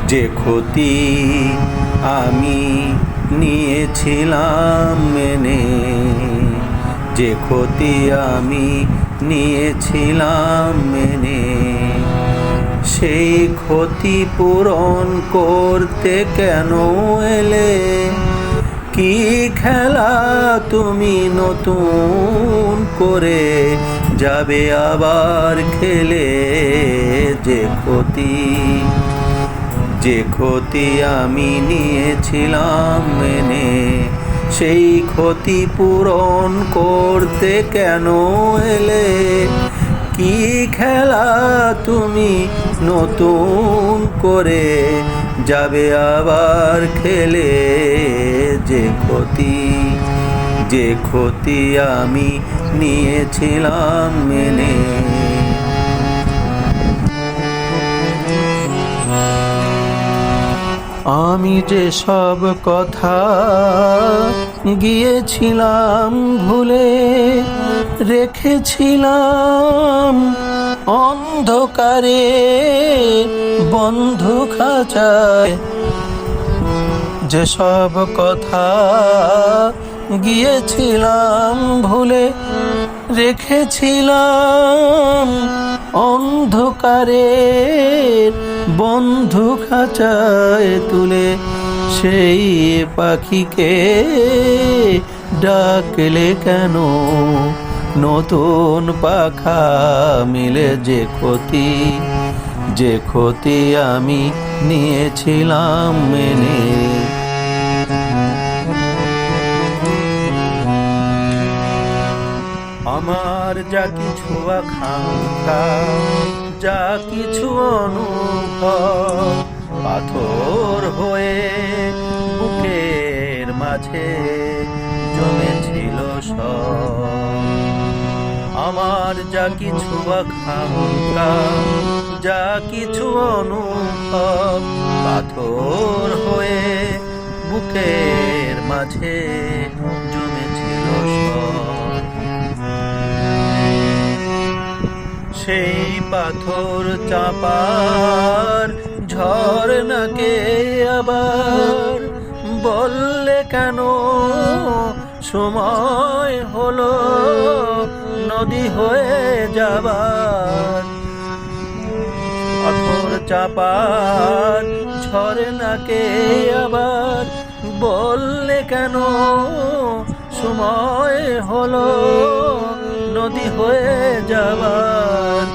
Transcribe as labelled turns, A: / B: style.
A: যে ক্ষতি আমি নিয়েছিলাম মেনে, যে ক্ষতি আমি নিয়েছিলাম মেনে, সেই ক্ষতি পূরণ করতে কেন এলে? কি খেলা তুমি নতুন করে যাবে আবার খেলে? যে ক্ষতি আমি নিয়েছিলাম মেনে, সেই ক্ষতি পূরণ করতে কেন এলে? কি খেলা তুমি নতুন করে যাবে আবার খেলে? যে ক্ষতি আমি নিয়েছিলাম মেনে। আমি যে সব কথা গিয়েছিলাম ভুলে, রেখেছিলাম অন্ধকারে বন্ধ খাঁচায়। যে সব কথা গিয়েছিলাম ভুলে, রেখেছিলাম অন্ধকারে বন্ধু খাঁচায় তুলে, সেই পাখিকে ডাকলে কেন? নতুন পাখা মিলে যে ক্ষতি আমি নিয়েছিলাম মেনে। আমার যা কিছু আকাঙ্ক্ষা, যা কিছু অনুভব, পাথর হয়ে বুকের মাঝে জমেছিল সব। আমার যা কিছু আকাঙ্ক্ষা, যা কিছু অনুভব, পাথর হয়ে বুকের মাঝে জমেছিল সব। সেই পাথর চাপার ঝরনাকে আবার বললে কেন? সময় হলো নদী হয়ে যাবার। পাথর চাপার ঝরনাকে আবার বললে কেন? সময় হলো নদী হয়ে যাবার।